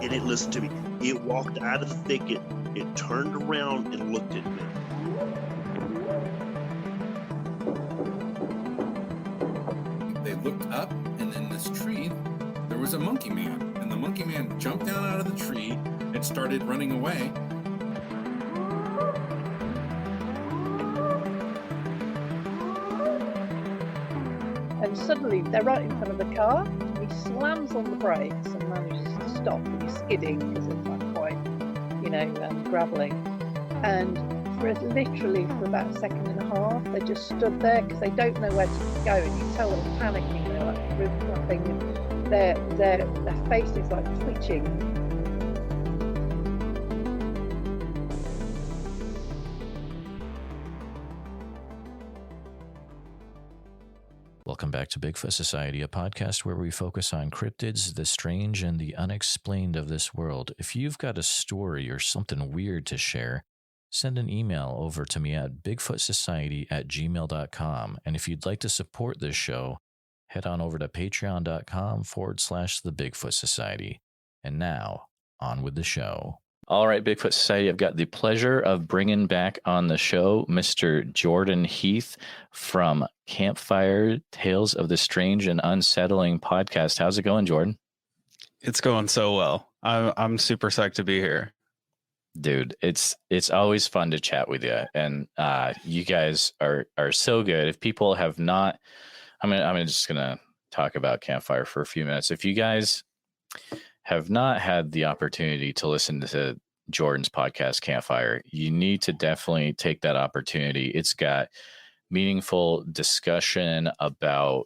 and it listened to me. It walked out of the thicket, it turned around and looked at me. They looked up, and in this tree, there was a monkey man. And the monkey man jumped down out of the tree and started running away. And suddenly they're right in front of the car. He slams on the brakes and manages to stop. And he's skidding because it's like quite, gravelly. And literally for about a second and a half, they just stood there because they don't know where to go. And you can tell they're panicking. They're like really flapping. And their face is like twitching. Welcome back to Bigfoot Society, a podcast where we focus on cryptids, the strange, and the unexplained of this world. If you've got a story or something weird to share, send an email over to me at bigfootsociety@gmail.com. And if you'd like to support this show, head on over to patreon.com/the Bigfoot Society. And now, on with the show. All right, Bigfoot Society, I've got the pleasure of bringing back on the show Mr. Jordan Heath from Campfire, Tales of the Strange and Unsettling podcast. How's it going, Jordan? It's going so well. I'm super psyched to be here. Dude, it's always fun to chat with you, and you guys are so good. If people have not, I'm just gonna talk about Campfire for a few minutes. If you guys have not had the opportunity to listen to Jordan's podcast, Campfire, you need to definitely take that opportunity. It's got meaningful discussion about,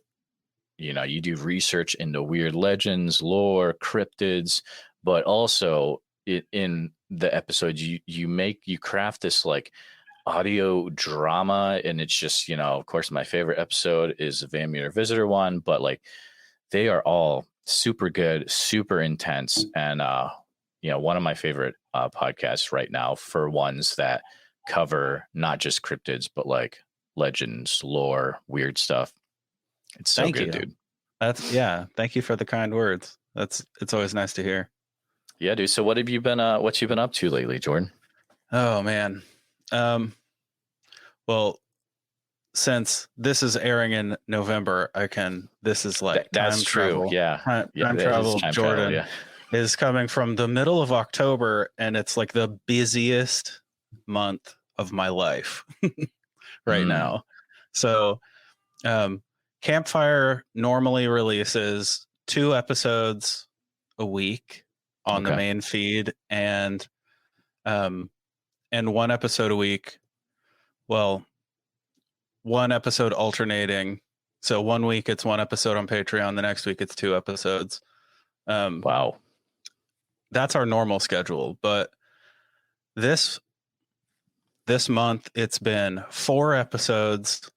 you do research into weird legends, lore, cryptids, but also in the episodes you craft this like audio drama, and it's just, of course, my favorite episode is the Van Meter Visitor one, but like they are all super good, super intense, and one of my favorite podcasts right now for ones that cover not just cryptids but like legends, lore, weird stuff. It's so good, dude. Thank you for the kind words. It's always nice to hear. Yeah, dude. So what have you been what you been up to lately, Jordan? Oh man. Well, since this is airing in November, this is like that's time true. Travel. Yeah. Time travel. Jordan is coming from the middle of October, and it's like the busiest month of my life right now. So, Campfire normally releases 2 episodes a week on the main feed, and 1 episode a week. Well, 1 episode alternating. So 1 week it's 1 episode on Patreon. The next week it's 2 episodes. Wow. That's our normal schedule. But this month it's been 4 episodes,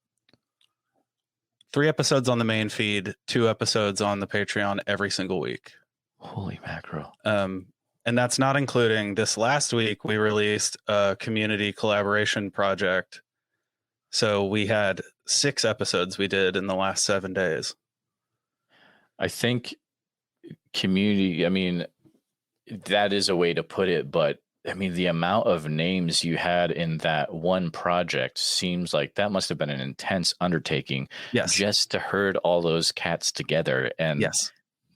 3 episodes on the main feed, 2 episodes on the Patreon every single week. Holy mackerel. And that's not including this last week we released a community collaboration project. So we had 6 episodes we did in the last 7 days. I think community, that is a way to put it, but the amount of names you had in that one project seems like that must have been an intense undertaking. Yes. Just to herd all those cats together and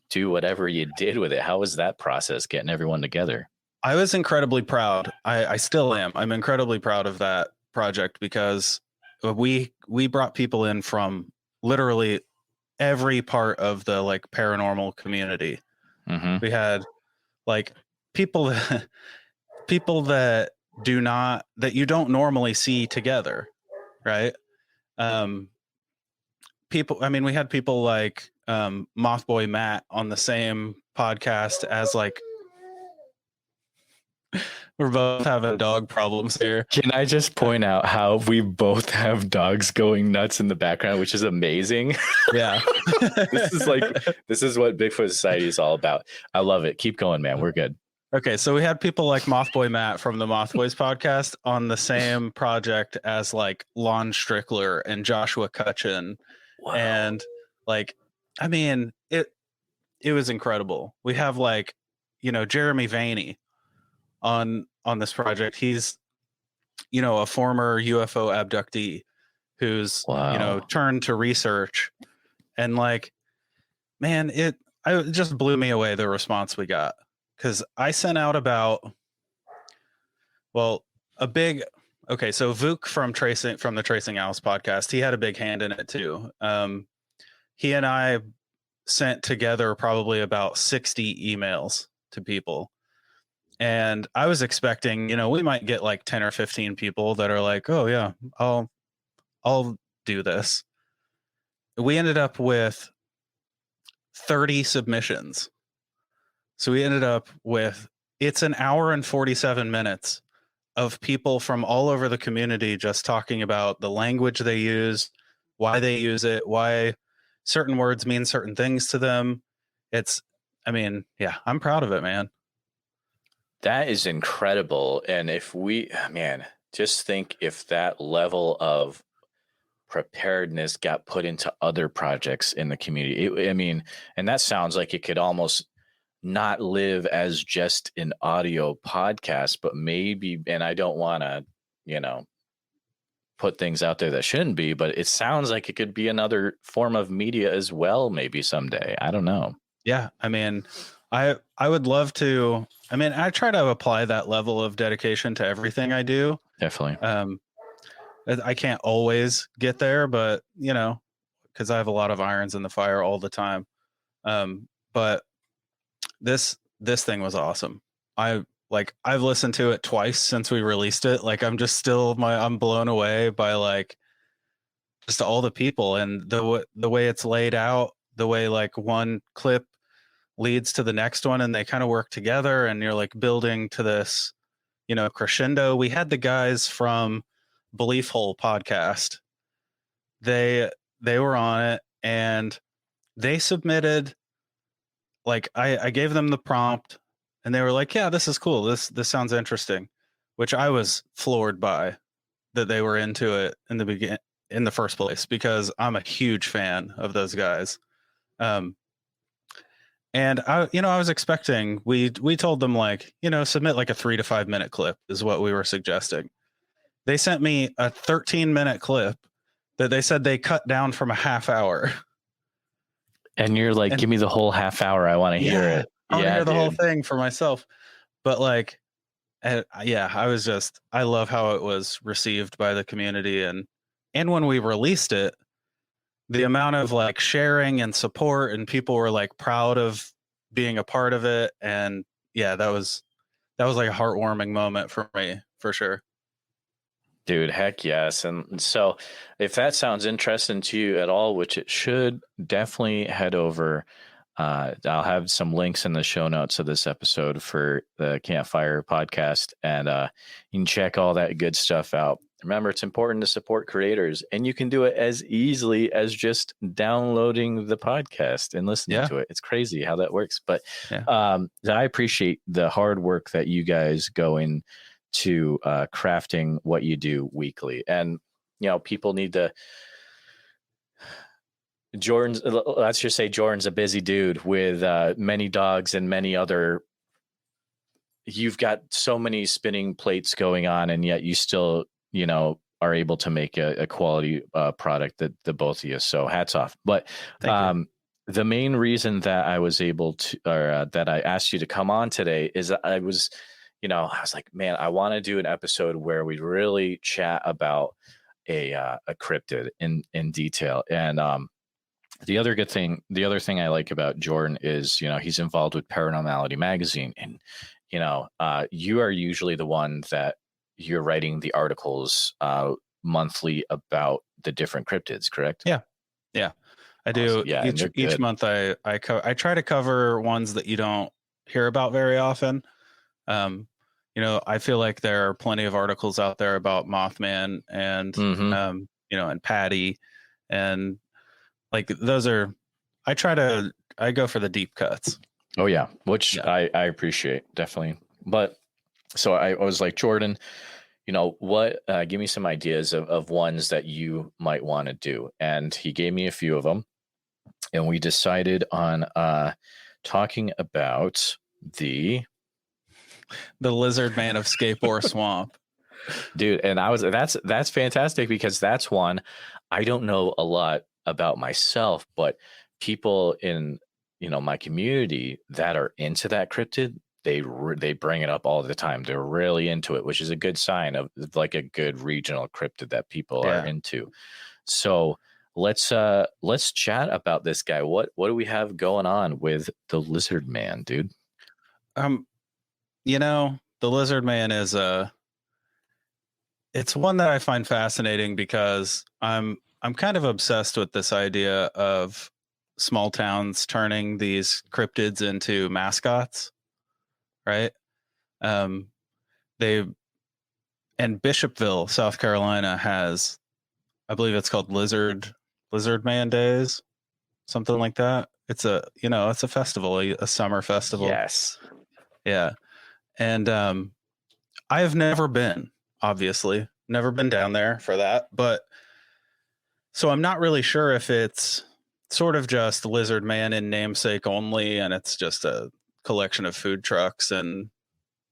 do whatever you did with it. How was that process, getting everyone together? I was incredibly proud. I still am. I'm incredibly proud of that project because we brought people in from literally every part of the like paranormal community. Mm-hmm. We had like people that you don't normally see together, right? We had people like Mothboy Matt on the same podcast as like we're both having dog problems here. Can I just point out how we both have dogs going nuts in the background, which is amazing? Yeah. This is what Bigfoot Society is all about. I love it. Keep going, man. We're good. Okay, so we had people like Mothboy Matt from the Mothboys podcast on the same project as like Lon Strickler and Joshua Cutchin. Wow. And like, it was incredible. We have like Jeremy Vaney on this project. He's, a former UFO abductee who's, Wow. turned to research, and like, man, it just blew me away, the response we got. Cause I sent out about, so Vuk from the Tracing Owls podcast, he had a big hand in it too. He and I sent together probably about 60 emails to people. And I was expecting, we might get like 10 or 15 people that are like, oh yeah, I'll do this. We ended up with 30 submissions. So we ended up with, it's an hour and 47 minutes of people from all over the community just talking about the language they use, why they use it, why certain words mean certain things to them. I'm proud of it, man. That is incredible. And just think if that level of preparedness got put into other projects in the community. And that sounds like it could almost not live as just an audio podcast, but maybe, and I don't want to, put things out there that shouldn't be, but it sounds like it could be another form of media as well, maybe someday. I don't know. Yeah. I would love to. I try to apply that level of dedication to everything I do. Definitely. I can't always get there, but because I have a lot of irons in the fire all the time. But this thing was awesome. I've listened to it twice since we released it. Like, I'm blown away by like just all the people and the way it's laid out, the way like one clip leads to the next one and they kind of work together, and you're like building to this, crescendo. We had the guys from Belief Hole podcast. They were on it, and they submitted, like, I gave them the prompt and they were like, yeah, this is cool. This sounds interesting, which I was floored by that they were into it in the first place, because I'm a huge fan of those guys. And I was expecting, we told them like, submit like a 3 to 5 minute clip is what we were suggesting. They sent me a 13-minute clip that they said they cut down from a half hour. And you're like, give me the whole half hour. I want to hear it. I want to hear the whole thing for myself. But like, I love how it was received by the community. And when we released it, the amount of like sharing and support, and people were like proud of being a part of it. And yeah, that was like a heartwarming moment for me, for sure. Dude, heck yes. And so if that sounds interesting to you at all, which it should, definitely head over. I'll have some links in the show notes of this episode for the Campfire podcast, and you can check all that good stuff out. Remember, it's important to support creators, and you can do it as easily as just downloading the podcast and listening to it. It's crazy how that works. But I appreciate the hard work that you guys go into crafting what you do weekly. And, people need to... let's just say Jordan's a busy dude with many dogs and many other... You've got so many spinning plates going on, and yet you still... are able to make a quality product that the both of you. So hats off. But the main reason that I was able to, or that I asked you to come on today, is I was like, man, I want to do an episode where we really chat about a cryptid in detail. And the other thing I like about Jordan is, he's involved with Paranormality Magazine, and you are usually the one that you're writing the articles monthly about the different cryptids, correct? Yeah. I do. Awesome. Yeah, each month I try to cover ones that you don't hear about very often. I feel like there are plenty of articles out there about Mothman and and Patty, and like those are. I go for the deep cuts. Oh yeah, which I appreciate, definitely. But so I was like, Jordan, what, give me some ideas of ones that you might want to do. And he gave me a few of them, and we decided on talking about The lizard man of Scape or Swamp. Dude, and that's fantastic, because that's one I don't know a lot about myself, but people in my community that are into that cryptid, they bring it up all the time. They're really into it, which is a good sign of like a good regional cryptid that people are into. So let's chat about this guy. What do we have going on with the lizard man, dude? The lizard man is it's one that I find fascinating, because I'm kind of obsessed with this idea of small towns turning these cryptids into mascots, right? And Bishopville, South Carolina has, I believe it's called Lizard Man Days, something like that. It's a festival, a summer festival. Yes. Yeah. And I have never been, obviously, never been down there for that, but so I'm not really sure if it's sort of just Lizard Man in namesake only, and it's just a collection of food trucks and,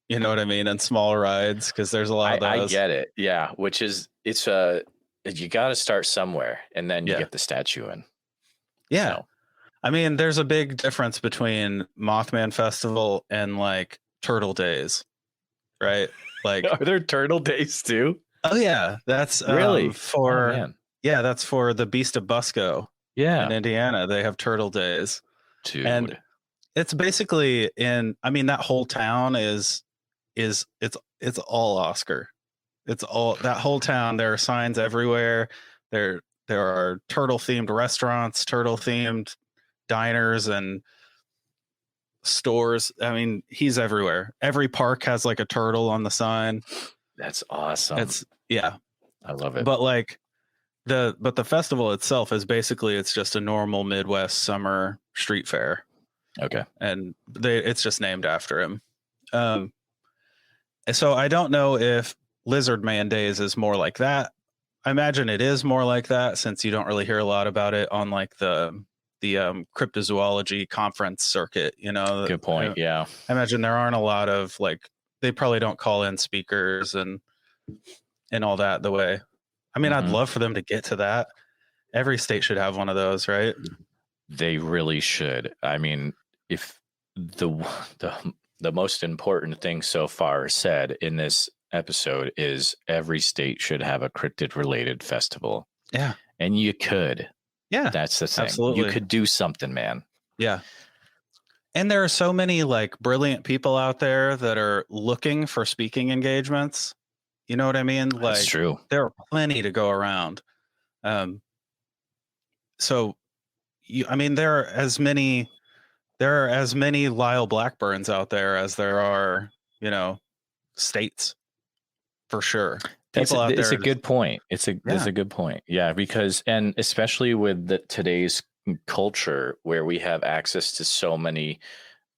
you know what I mean, and small rides, because there's a lot of those. I get it. Yeah, which is, you got to start somewhere, and then you get the statue in. Yeah. So. I mean, there's a big difference between Mothman Festival and like Turtle Days, right? Like, are there Turtle Days too? Oh yeah, that's really that's for the Beast of Busco. Yeah, in Indiana, they have Turtle Days, dude. And it's basically that whole town is it's all Oscar. It's all that whole town. There are signs everywhere. There are turtle themed restaurants, turtle themed diners and stores. I mean, he's everywhere. Every park has like a turtle on the sign. That's awesome. I love it. But like the festival itself is basically, it's just a normal Midwest summer street fair. Okay. And it's just named after him. So I don't know if Lizard Man Days is more like that. I imagine it is more like that, since you don't really hear a lot about it on like the cryptozoology conference circuit, Good point. Yeah. I imagine there aren't a lot of like, they probably don't call in speakers and all that the way. I mean, I'd love for them to get to that. Every state should have one of those, right? They really should. I mean, if the most important thing so far said in this episode is every state should have a cryptid related festival. Yeah. And you could. Yeah. That's the thing. Absolutely. You could do something, man. Yeah. And there are so many like brilliant people out there that are looking for speaking engagements. You know what I mean? Like, that's true. There are plenty to go around. So there are as many Lyle Blackburns out there as there are, states, for sure. It's a good point. It's a good point. Yeah, because, and especially with today's culture where we have access to so many,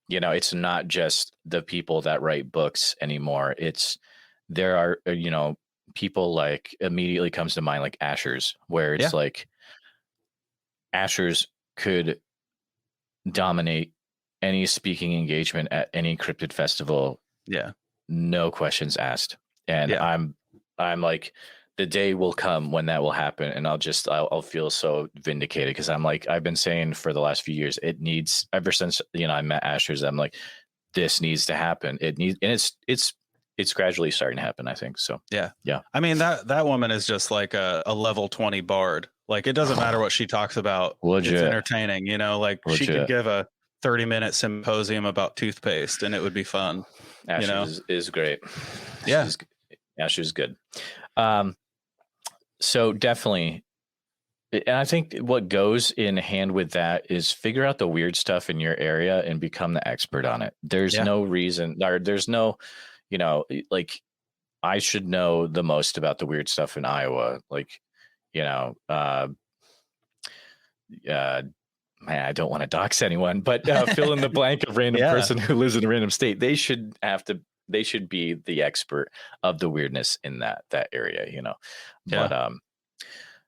it's not just the people that write books anymore. There are, people like immediately comes to mind like Ashers, where it's like Ashers could dominate any speaking engagement at any cryptid festival. Yeah. No questions asked. And I'm like, the day will come when that will happen. And I'll feel so vindicated, because I'm like, I've been saying for the last few years, it needs, ever since, I met Ashers, I'm like, this needs to happen. It needs, and it's gradually starting to happen, I think. So yeah. I mean, that woman is just like a level 20 bard. Like, it doesn't matter what she talks about. Legit. It's entertaining, Like, she could give a 30-minute symposium about toothpaste and it would be fun. Ashers is great. Yeah. Ashers good. So definitely, and I think what goes in hand with that is figure out the weird stuff in your area and become the expert on it. There's no reason, or there's no, like, I should know the most about the weird stuff in Iowa. Like, man, I don't want to dox anyone, but fill in the blank of random person who lives in a random state. They should be the expert of the weirdness in that area, But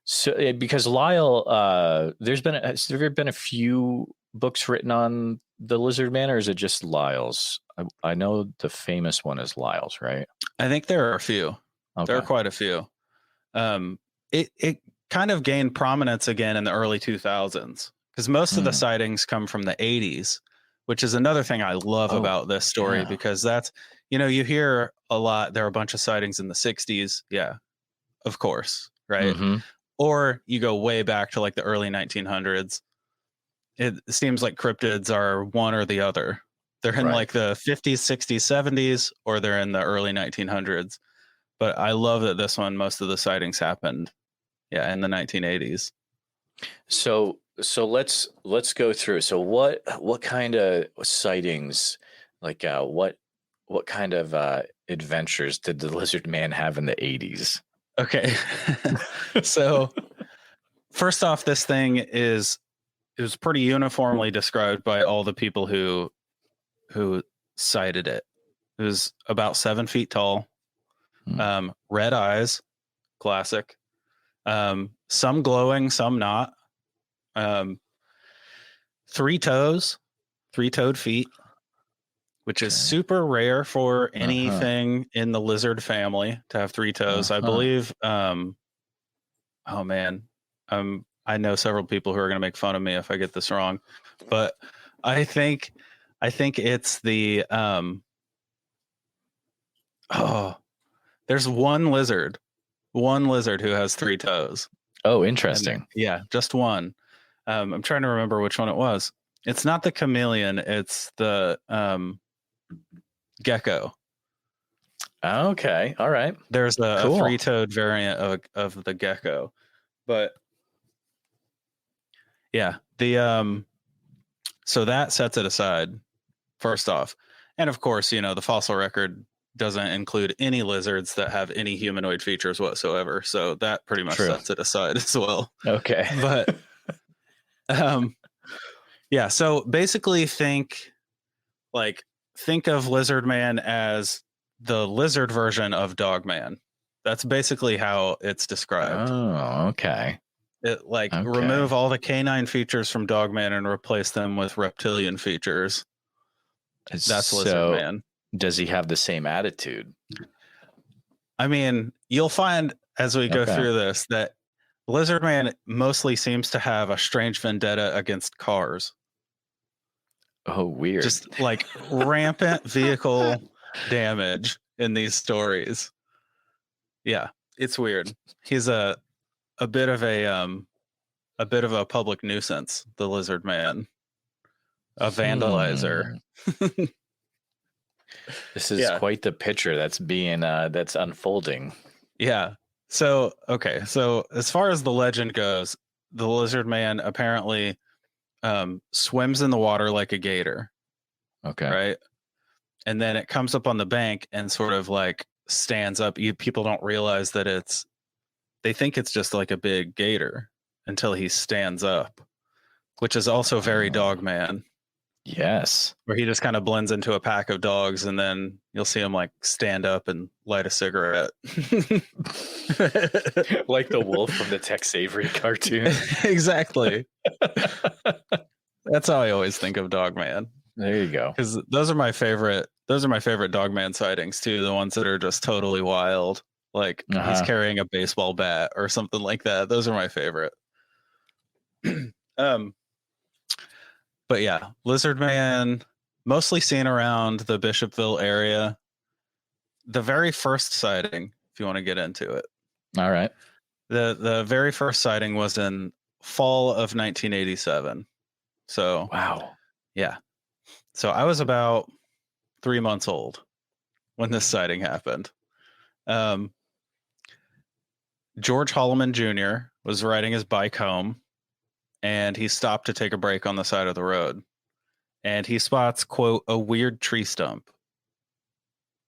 so because Lyle, there have been a few books written on the lizard man, or is it just Lyle's? I know the famous one is Lyle's, right? I think there are a few. Okay. There are quite a few. It kind of gained prominence again in the early 2000s because most of the sightings come from the 80s, which is another thing I love about this story because that's, you hear a lot. There are a bunch of sightings in the 60s. Yeah, of course. Right. Mm-hmm. Or you go way back to like the early 1900s. It seems like cryptids are one or the other. They're in like the 50s, 60s, 70s, or they're in the early 1900s. But I love that this one, most of the sightings happened, in the 1980s. So let's go through. So what kind of sightings, like what kind of adventures did the lizard man have in the 80s? Okay. So first off, this thing it was pretty uniformly described by all the people who sighted it. It was about 7 feet tall. Red eyes, classic. Some glowing, some not. 3 toes, 3-toed feet, which is super rare for anything in the lizard family to have 3 toes. I believe. Oh man, I know several people who are going to make fun of me if I get this wrong, but I think it's the there's one lizard who has 3 toes. Oh, interesting. And, just one. I'm trying to remember which one it was. It's not the chameleon. It's the gecko. Okay. All right. There's a Cool. 3-toed variant of the gecko, but so that sets it aside first off. And of course, the fossil record doesn't include any lizards that have any humanoid features whatsoever. So that pretty much sets it aside as well. Okay. But so basically think of Lizard Man as the lizard version of Dog Man. That's basically how it's described. Oh, okay. Remove all the canine features from Dog Man and replace them with reptilian features. That's Lizard Man. Does he have the same attitude? I mean, you'll find as we go through this that Lizard Man mostly seems to have a strange vendetta against cars. Oh, weird. Just like rampant vehicle damage in these stories. Yeah, it's weird. He's a bit of a public nuisance, the Lizard Man. A vandalizer. This is quite the picture that's unfolding. Yeah. So as far as the legend goes, the Lizard Man apparently swims in the water like a gator. Okay. Right. And then it comes up on the bank and sort of like stands up. People don't realize that they think it's just like a big gator until he stands up, which is also very Dog Man. Yes. Where he just kind of blends into a pack of dogs, and then you'll see him like stand up and light a cigarette. Like the wolf from the Tex Avery cartoon. Exactly. That's how I always think of Dog Man. There you go. Because those are my favorite Dog Man sightings too. The ones that are just totally wild. Like he's carrying a baseball bat or something like that. Those are my favorite. But yeah, Lizard Man, mostly seen around the Bishopville area. The very first sighting, if you want to get into it. All right. The very first sighting was in fall of 1987. So wow. Yeah. So I was about 3 months old when this sighting happened. George Holloman Jr. was riding his bike home, and he stopped to take a break on the side of the road. And he spots, quote, a weird tree stump.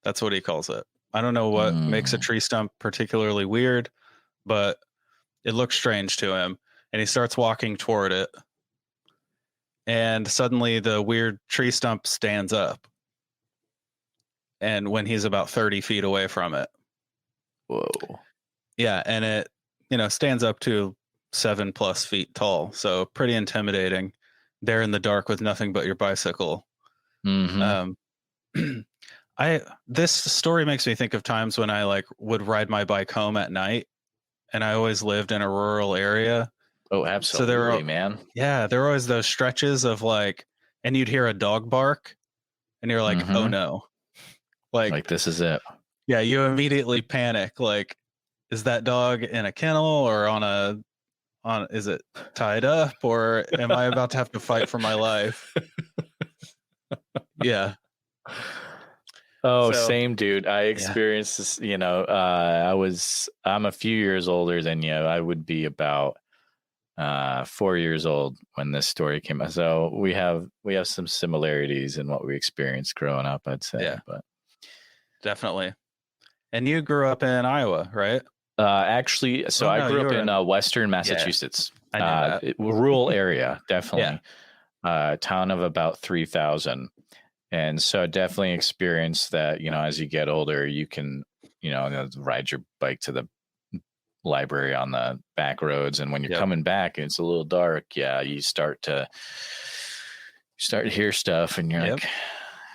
That's what he calls it. I don't know what makes a tree stump particularly weird, but it looks strange to him. And he starts walking toward it. And suddenly the weird tree stump stands up. And when he's about 30 feet away from it. Whoa. Yeah, and it, stands up to 7+ feet tall. So pretty intimidating. there in the dark with nothing but your bicycle. Mhm. This story makes me think of times when I like would ride my bike home at night, and I always lived in a rural area. Oh, So there absolutely, are, man. yeah, there were always those stretches of like, and you'd hear a dog bark, and you're like, oh Mhm. no, like, Like, this is it. yeah, you immediately panic. Like, is that dog in a kennel or is it tied up, or am I about to have to fight for my life? Yeah. Oh, So same, dude. I yeah, experienced this, I'm a few years older than you. I would be about 4 years old when this story came out. So we have some similarities in what we experienced growing up, I'd say. Yeah. But definitely. And you grew up in Iowa, right? actually, so Oh, I no, grew you up were in in, Western Massachusetts. I knew that. Rural area, definitely. Yeah. Town of about 3,000. And so I definitely experienced that, as you get older, you can, ride your bike to the library on the back roads. And when you're Yep. coming back and it's a little dark, yeah, you start to hear stuff and you're Yep. like,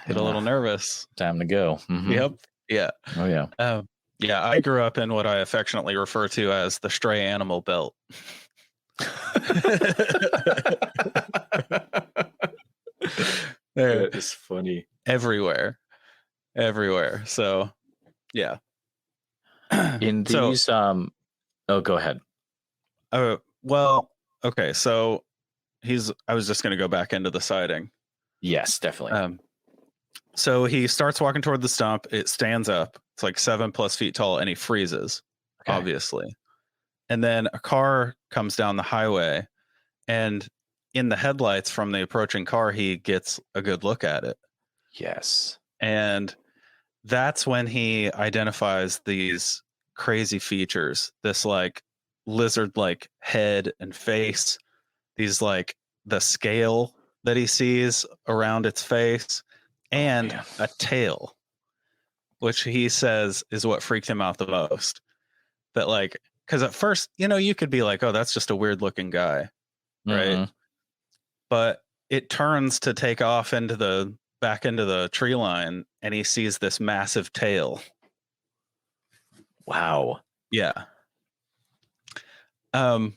Get a little nervous. time to go. Mhm. Yep. Yeah. Oh, yeah. Yeah, I grew up in what I affectionately refer to as the stray animal belt. They're That is funny. everywhere. So, yeah. In these, oh, go ahead. Well, okay. So I was just going to go back into the sighting. Yes, definitely. So he starts walking toward the stump. It stands up. It's like 7+ feet tall, and he freezes, obviously. And then a car comes down the highway, and in the headlights from the approaching car, he gets a good look at it. Yes. And that's when he identifies these crazy features, this like lizard like head and face, these like the scale that he sees around its face, and a tail, which he says is what freaked him out the most. That like, because at first, you could be like, oh, that's just a weird looking guy, right? Mhm. But it turns to take off back into the tree line, and he sees this massive tail. Wow. Yeah. And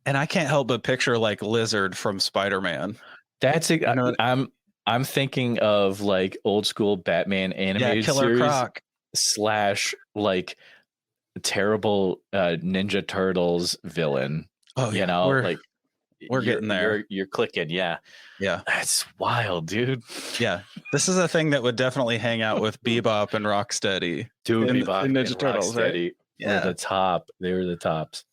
I can't help but picture like Lizard from Spider-Man. That's I'm thinking of like old school Batman animated Killer series Croc / like terrible Ninja Turtles villain. Oh yeah, we're getting there. You're clicking, yeah. That's wild, dude. Yeah, this is a thing that would definitely hang out with Bebop and Rocksteady. Dude, Bebop and and Ninja Turtles, Rocksteady right? Yeah, the top. They were the tops.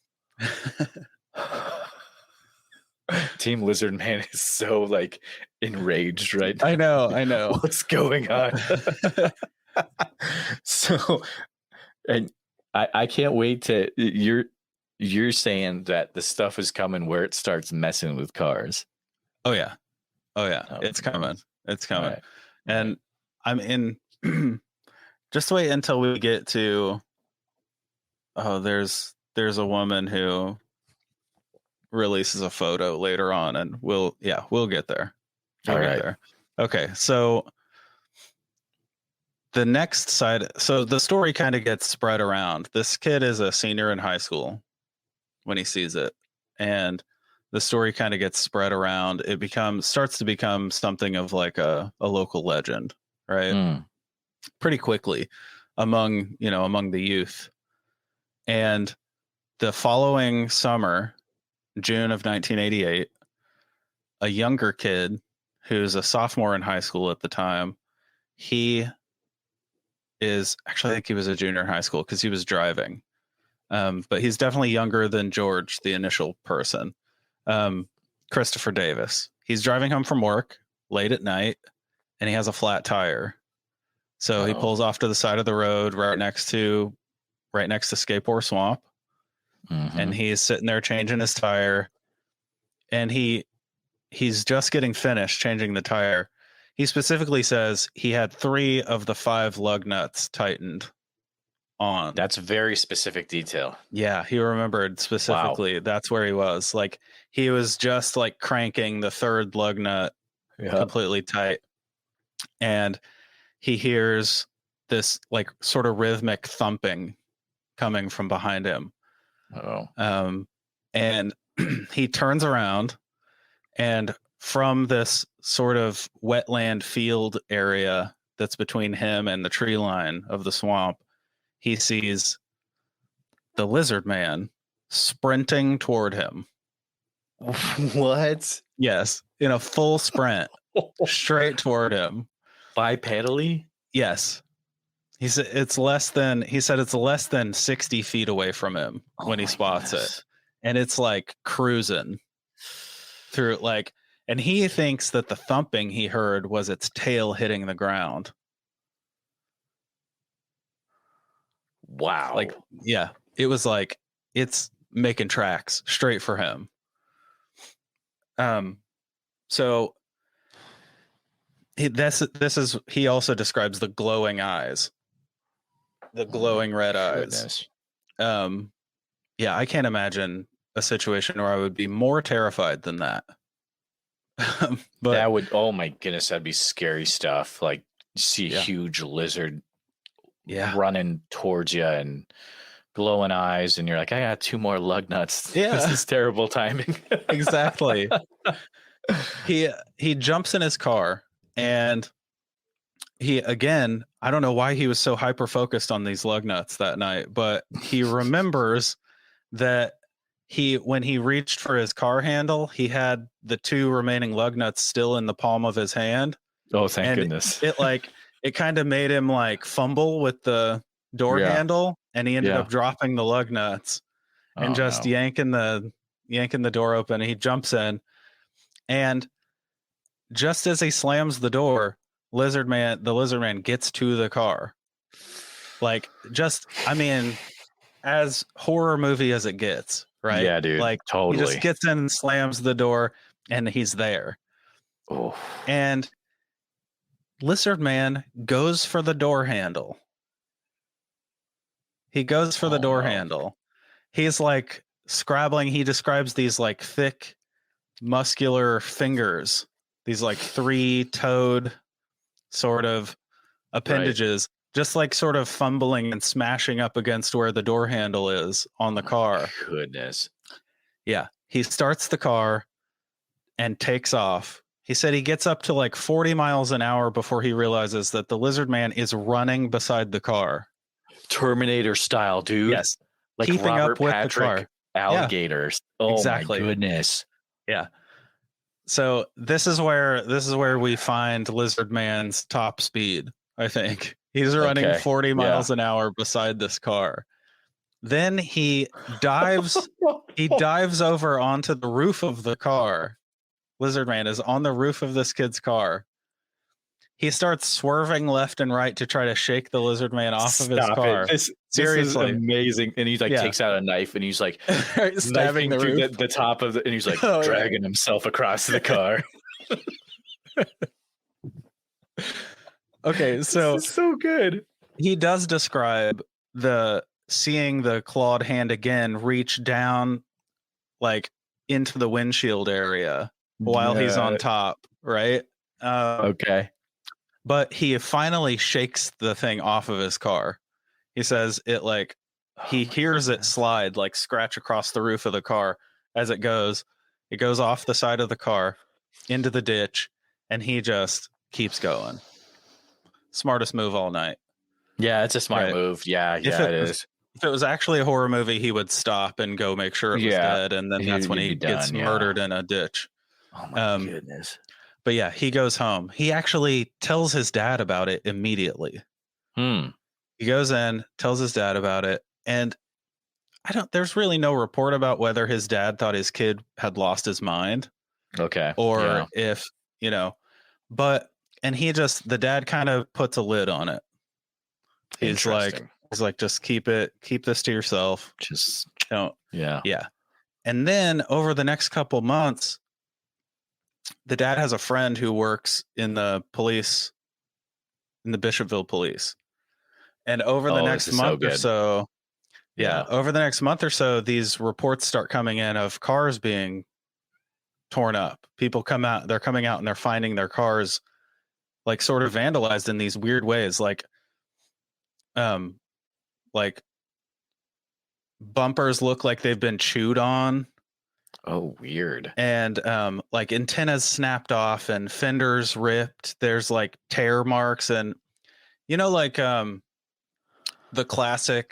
Team Lizard Man is so like enraged right now. I know. What's going on? So, and I can't wait to you're saying that the stuff is coming where it starts messing with cars. Oh yeah. It's coming. Right. And I'm in. Just wait until we get to. Oh, there's a woman who releases a photo later on, and we'll get there. All right. Okay, so the next side. So the story kind of gets spread around. This kid is a senior in high school when he sees it, and the story kind of gets spread around. It starts to become something of like a local legend, right? Pretty quickly among the youth. And the following summer, June of 1988, a younger kid who's a sophomore in high school at the time, I think he was a junior in high school because he was driving. But he's definitely younger than George, the initial person. Christopher Davis. He's driving home from work late at night, and he has a flat tire. So he pulls off to the side of the road right next to Scape or Swamp. Mm-hmm. And he's sitting there changing his tire, and he's just getting finished changing the tire. He specifically says he had 3 of the 5 lug nuts tightened on. That's very specific detail. Yeah, he remembered specifically. That's where he was. Like, he was just like cranking the third lug nut completely tight, and he hears this like sort of rhythmic thumping coming from behind him. And he turns around, and from this sort of wetland field area that's between him and the tree line of the swamp, he sees the lizard man sprinting toward him. What? Yes, in a full sprint, straight toward him. Bipedally? Yes. He said it's less than 60 feet away from him when he spots it. And it's like cruising through, like, and he thinks that the thumping he heard was its tail hitting the ground. Wow. Like, yeah, it was like it's making tracks straight for him. So he also describes the glowing eyes, the glowing red eyes. Yeah, I can't imagine a situation where I would be more terrified than that. But that would, oh my goodness, that'd be scary stuff. Like, see a huge lizard running towards you and glowing eyes, and you're like, I got 2 more lug nuts. Yeah. This is terrible timing. Exactly. He jumps in his car, and he, again, I don't know why he was so hyper focused on these lug nuts that night, but he remembers that when he reached for his car handle, he had the 2 remaining lug nuts still in the palm of his hand. Oh, thank goodness. It kind of made him like fumble with the door handle, and he ended up dropping the lug nuts and yanking the door open. He jumps in, and just as he slams the door, the lizard man gets to the car. Like, just, I mean, as horror movie as it gets, right? Yeah, dude. Like, totally. He just gets in and slams the door, and he's there. Oh. And lizard man goes for the door handle. He goes for the door handle. He's like scrabbling. He describes these like thick, muscular fingers, these like 3-toed sort of appendages, just like sort of fumbling and smashing up against where the door handle is on the car. Goodness. Yeah. He starts the car and takes off. He said he gets up to like 40 miles an hour before he realizes that the lizard man is running beside the car. Terminator style, dude. Yes. Like keeping Robert up with Patrick, the car. Alligators. Yeah. Oh, exactly. My goodness. Yeah. So this is where we find Lizard Man's top speed, I think. He's running 40 miles an hour beside this car. Then he dives over onto the roof of the car. Lizard Man is on the roof of this kid's car. He starts swerving left and right to try to shake the lizard man off of his car. Seriously, this is amazing. And he like takes out a knife and he's like stabbing the roof. The top of the, and he's like dragging himself across the car. Okay, so this is so good. He does describe seeing the clawed hand again reach down like into the windshield area while he's on top, right? Okay. But he finally shakes the thing off of his car. He says it like he hears it slide, like scratch across the roof of the car as it goes. It goes off the side of the car into the ditch, and he just keeps going. Smartest move all night. Yeah, it's a smart move. Yeah, it is. If it was actually a horror movie, he would stop and go make sure it was dead, and then that's when he gets murdered in a ditch. Oh my goodness. But yeah, he goes home. He actually tells his dad about it immediately. He goes in, tells his dad about it, and there's really no report about whether his dad thought his kid had lost his mind. Okay. Or if, and the dad kind of puts a lid on it. He's like, just keep this to yourself. Just don't. Yeah. Yeah. And then over the next couple months, the dad has a friend who works in the police, in the Bishopville police. And over the Oh, next this is so month or good. so, Yeah. over the next month or so, these reports start coming in of cars being torn up. People come out, they're coming out and they're finding their cars like sort of vandalized in these weird ways, like bumpers look like they've been chewed on, Oh, weird. and like antennas snapped off and fenders ripped. There's like tear marks, and like the classic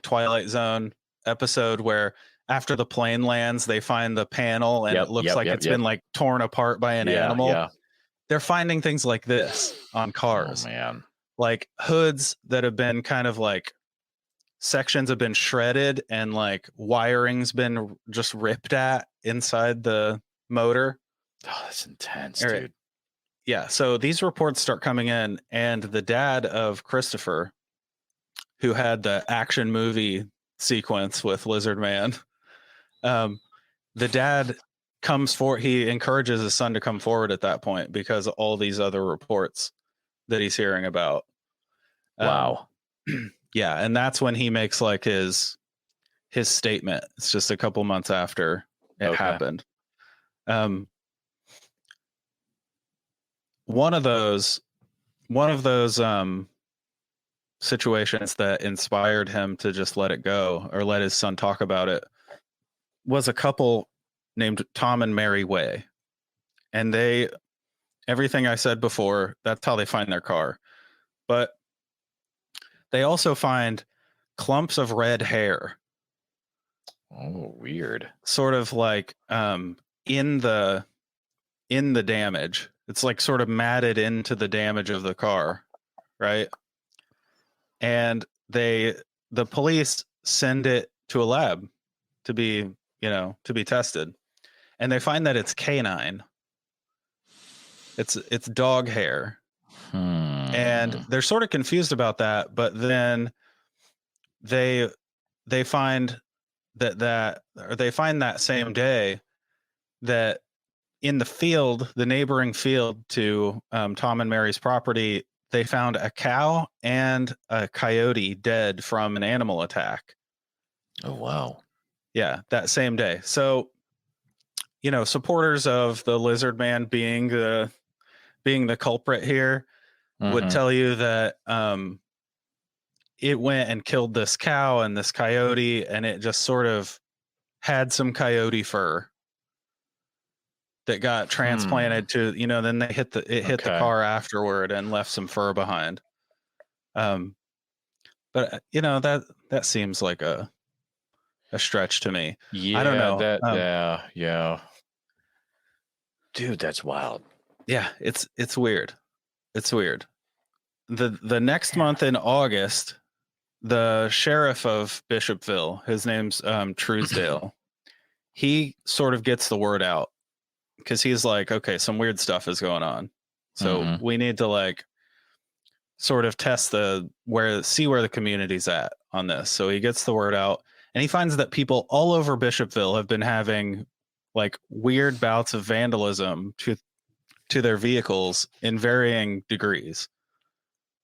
Twilight Zone episode where after the plane lands they find the panel and Yep, it looks yep, like yep, it's yep. been like torn apart by an animal. Yeah. They're finding things like this on Oh cars, man. like hoods that have been kind of like sections have been shredded and like wiring's been just ripped at inside the motor. Oh, that's intense, All right. dude. Yeah, so these reports start coming in, and the dad of Christopher, who had the action movie sequence with Lizard Man, the dad comes for, he encourages his son to come forward at that point because of all these other reports that he's hearing about. Wow. Yeah, and that's when he makes like his statement. It's just a couple months after it happened. One of those situations that inspired him to just let it go or let his son talk about it was a couple named Tom and Mary Way. And everything I said before, that's how they find their car. But they also find clumps of red hair. Oh, weird. Sort of like in the damage. It's like sort of matted into the damage of the car, right? And the police send it to a lab to be tested. And they find that it's canine. It's dog hair. And they're sort of confused about that, but then they find that same day that in the field, the neighboring field to Tom and Mary's property, they found a cow and a coyote dead from an animal attack. Oh, wow. Yeah, that same day. So, supporters of the Lizard Man being the culprit here would tell you that it went and killed this cow and this coyote, and it just sort of had some coyote fur that got transplanted to, then they hit the car afterward and left some fur behind. But that seems like a stretch to me. Yeah, I don't know. Yeah. Dude, that's wild. Yeah, it's weird. It's weird. The next month in August, the sheriff of Bishopville, his name's Truesdale, he sort of gets the word out because he's like, okay, some weird stuff is going on. So we need to like sort of test see where the community's at on this. So he gets the word out, and he finds that people all over Bishopville have been having like weird bouts of vandalism to their vehicles in varying degrees.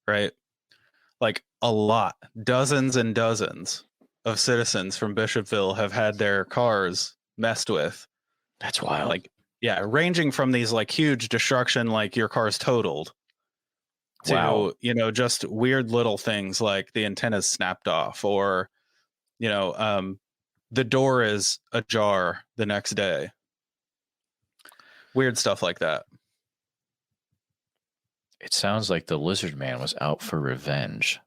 Right? Like a lot, dozens and dozens of citizens from Bishopville have had their cars messed with. That's wild. Like, yeah, ranging from these like huge destruction, like your car's totaled, to just weird little things like the antenna's snapped off, or the door is ajar the next day. Weird stuff like that. It sounds like the Lizard Man was out for revenge.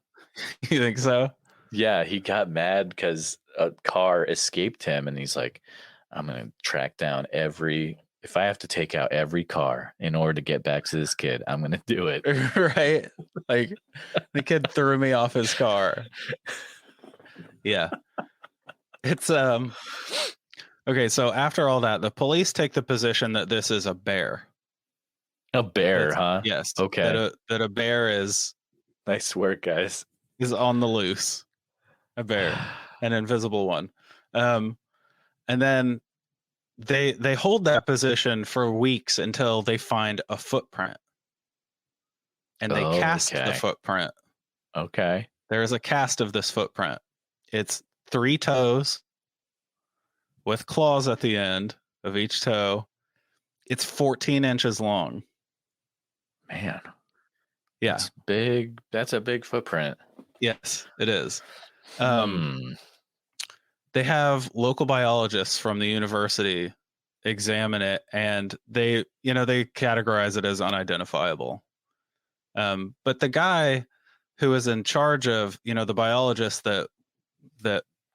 You think so? Yeah, he got mad because a car escaped him, and he's like, I'm going to track down if I have to take out every car in order to get back to this kid, I'm going to do it. Right? Like, the kid threw me off his car. Yeah. It's, okay, so after all that, the police take the position that this is a bear. A bear, huh? Yes. Okay. That a bear is nice work, guys. Is on the loose. A bear, an invisible one. And then they hold that position for weeks until they find a footprint, and they cast the footprint Okay. There's a cast of this footprint. It's 3 toes with claws at the end of each toe. It's 14 inches long. Man. Yeah. That's big. That's a big footprint. Yes, it is. Hmm. They have local biologists from the university examine it, and they categorize it as unidentifiable. But the guy who was in charge of, the biologist that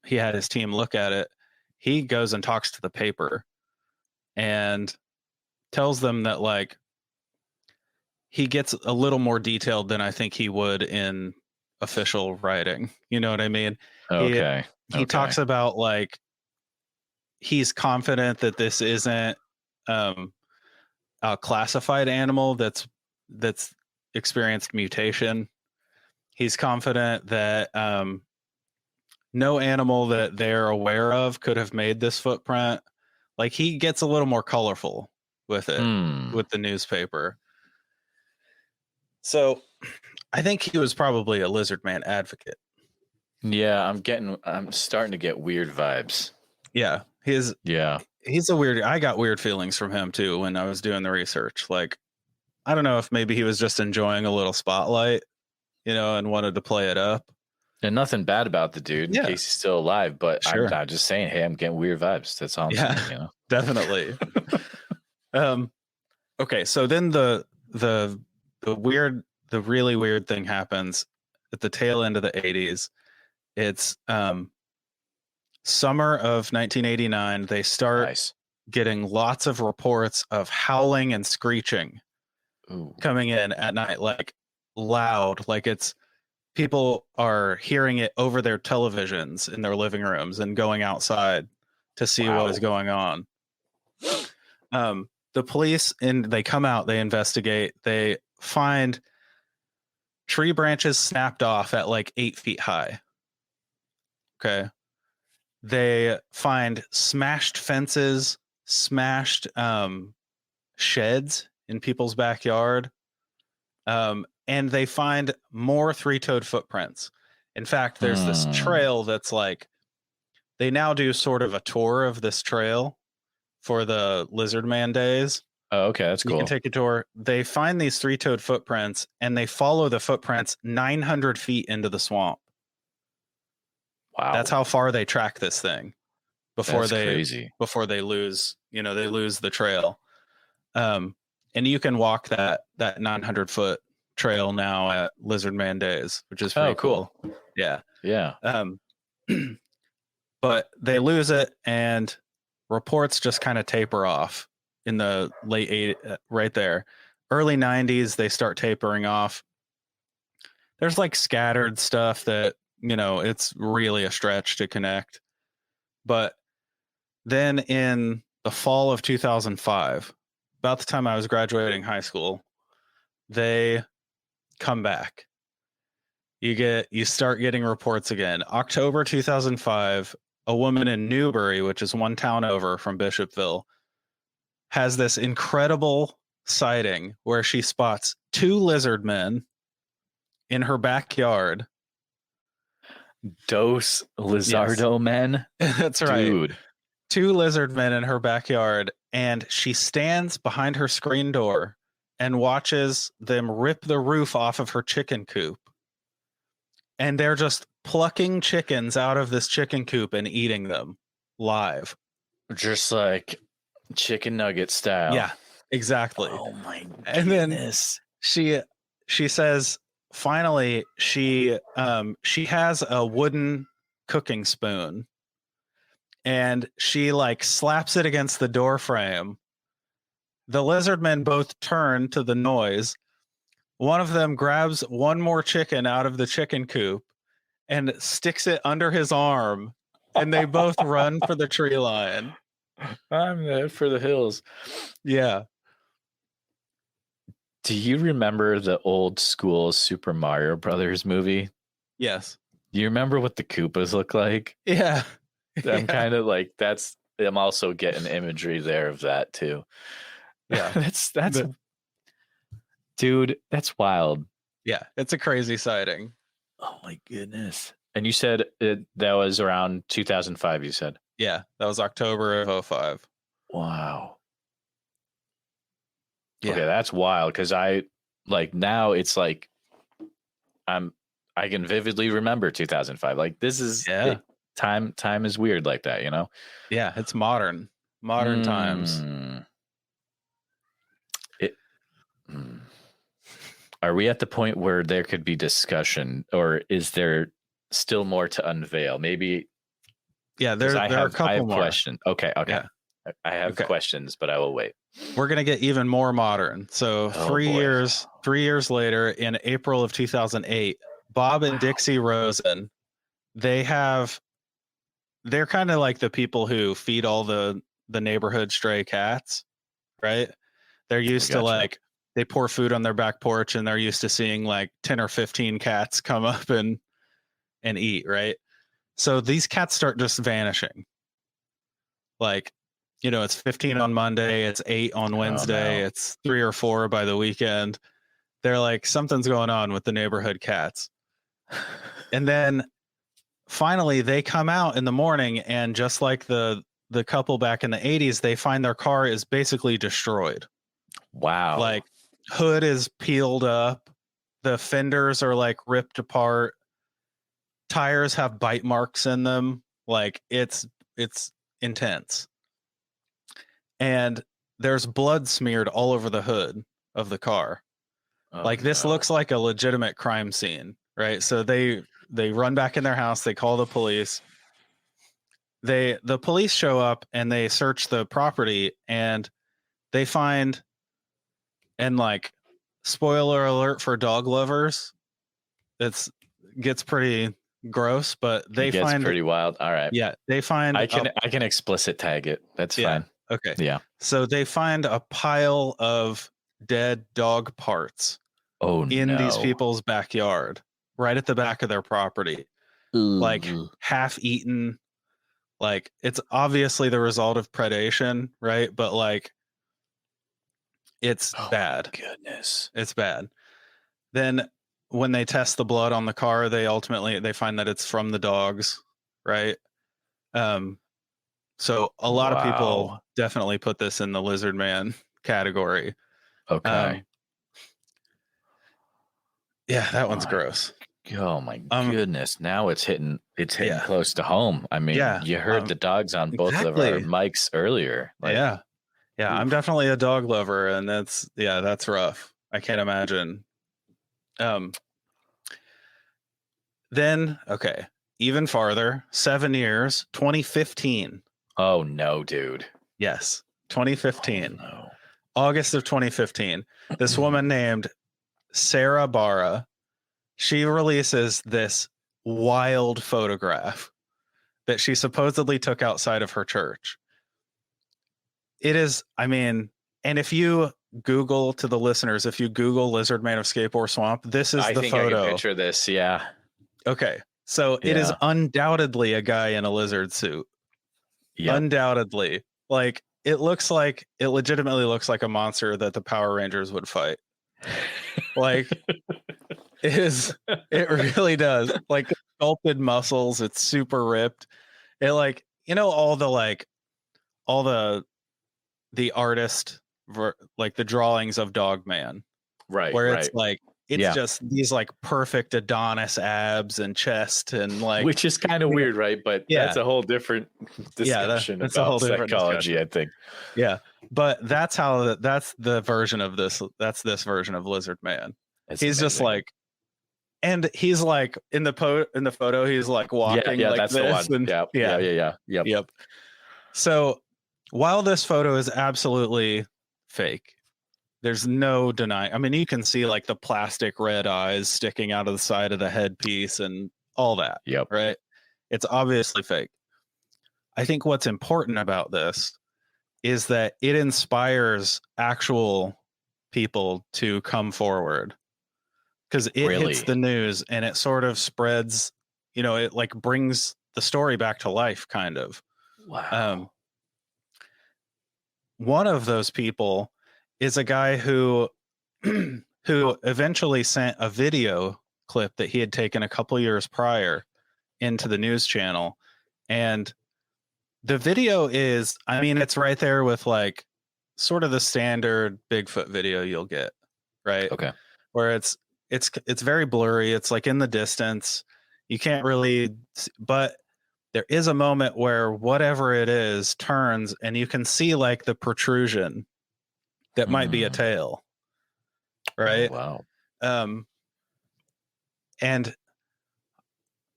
he had his team look at it, he goes and talks to the paper and tells them that, like, he gets a little more detailed than I think he would in official writing. You know what I mean? Okay. He talks about, like, he's confident that this isn't a classified animal that's experienced mutation. He's confident that no animal that they're aware of could have made this footprint. Like, he gets a little more colorful with it, with the newspaper. So I think he was probably a lizard man advocate. Yeah, I'm starting to get weird vibes. Yeah. He's a weird, I got weird feelings from him too when I was doing the research. Like, I don't know if maybe he was just enjoying a little spotlight, and wanted to play it up. And nothing bad about the dude in case he's still alive, but Sure. I'm just saying, hey, I'm getting weird vibes. That's all I'm saying, Definitely. Okay, so then the really weird thing happens at the tail end of the 80s. It's summer of 1989. They start getting lots of reports of howling and screeching coming in at night, like loud, like it's people are hearing it over their televisions in their living rooms and going outside to see what is going on. The police, they come out, they investigate, they find tree branches snapped off at like 8 feet high. Okay. They find smashed fences, smashed sheds in people's backyard. And they find more 3-toed footprints. In fact, there's this trail that's like, they now do sort of a tour of this trail for the Lizard Man days. Oh, okay, that's cool. You can take a tour. They find these 3-toed footprints, and they follow the footprints 900 feet into the swamp. Wow. That's how far they track this thing before crazy. Before they lose, they lose the trail. And you can walk that 900-foot trail now at Lizard Man Days, which is pretty cool. Yeah. But they lose it, and reports just kind of taper off in the late 80s, right there. Early 90s, they start tapering off. There's like scattered stuff that, it's really a stretch to connect. But then in the fall of 2005, about the time I was graduating high school, they come back. You start getting reports again. October 2005, a woman in Newbury, which is one town over from Bishopville, has this incredible sighting where she spots 2 lizard men in her backyard. Dos Lizardo men? That's right. Dude. 2 lizard men in her backyard, and she stands behind her screen door and watches them rip the roof off of her chicken coop. And they're just plucking chickens out of this chicken coop and eating them live. Just like chicken nugget style. Yeah, exactly. Oh my goodness. And then she says finally she has a wooden cooking spoon, and she like slaps it against the door frame. The lizard men both turn to the noise. One of them grabs one more chicken out of the chicken coop and sticks it under his arm, and they both run for the tree line. I'm headed for the hills. Yeah. Do you remember the old school Super Mario Brothers movie? Yes. Do you remember what the Koopas look like? Yeah. I'm kind of like, I'm also getting imagery there of that too. Yeah. Dude, that's wild. Yeah, it's a crazy sighting. Oh my goodness. And you said that was around 2005, you said? Yeah, that was October of 05. Wow. Yeah. Okay, that's wild because now it's like I can vividly remember 2005. Like this is time is weird like that, you know? Yeah, it's modern times. Are we at the point where there could be discussion, or is there still more to unveil? Maybe. Yeah, there are a couple more questions. Okay. Yeah. I have questions, but I will wait. We're gonna get even more modern. So 3 years later, in April of 2008, Bob and Dixie Rosen, they're kind of like the people who feed all the neighborhood stray cats, right? They're used to like they pour food on their back porch, and they're used to seeing like 10 or 15 cats come up and eat, right? So these cats start just vanishing. Like, you know, it's 15 on Monday, it's 8 on Wednesday, it's 3 or 4 by the weekend. They're like, something's going on with the neighborhood cats. And then finally they come out in the morning, and just like the couple back in the 80s, they find their car is basically destroyed. Wow. Like, hood is peeled up, the fenders are like ripped apart, tires have bite marks in them. Like, it's intense. And there's blood smeared all over the hood of the car. This looks like a legitimate crime scene, right? So they run back in their house, they call the police. The police show up and they search the property, and they find, and like, spoiler alert for dog lovers, gets pretty gross, but they find pretty wild. All right. Yeah, they find I can explicit tag it. That's fine. Okay. Yeah. So they find a pile of dead dog parts in these people's backyard, right at the back of their property. Like, half eaten. Like, it's obviously the result of predation, right? But like, it's bad. Goodness. It's bad. Then when they test the blood on the car, they find that it's from the dogs, right? So a lot of people definitely put this in the lizard man category. Okay. Yeah, that one's gross. Oh my goodness. Now it's hitting close to home. I mean, you heard the dogs on both of our mics earlier. Yeah. I'm definitely a dog lover, and that's rough. I can't imagine. Then, okay, even farther, 7 years, 2015. Oh no, dude. Yes, 2015. Oh, no. August of 2015. This woman named Sarah Barra, she releases this wild photograph that she supposedly took outside of her church. It is, I mean, and if you Google, to the listeners, if you Google Lizard Man of Scape or Swamp, this is the photo. I can picture this, yeah. Okay, so it is undoubtedly a guy in a lizard suit. Yep. Undoubtedly. Like, it legitimately looks like a monster that the Power Rangers would fight. Like, it really does. Like, sculpted muscles, it's super ripped. It, like, you know, all the artist, like the drawings of Dogman, right? Where it's like, it's just these like perfect Adonis abs and chest, and like, which is kind of weird, right? But that's a whole different discussion that's about a whole different psychology, discussion. I think. Yeah, but that's the version of this. That's this version of Lizard Man. He's amazing. Just like, and he's like in the photo, he's like walking. Yeah, like that's this, the one. And Yep. So while this photo is absolutely fake, there's no denying. I mean, you can see like the plastic red eyes sticking out of the side of the headpiece and all that. Yep. Right. It's obviously fake. I think what's important about this is that it inspires actual people to come forward, because it hits the news and it sort of spreads, you know, it like brings the story back to life, kind of. Wow. One of those people is a guy who eventually sent a video clip that he had taken a couple years prior into the news channel. And the video is, I mean, it's right there with like sort of the standard Bigfoot video you'll get, right? Okay. Where it's very blurry. It's like in the distance. You can't really, but there is a moment where whatever it is turns and you can see like the protrusion that might be a tail, right? Oh, wow. And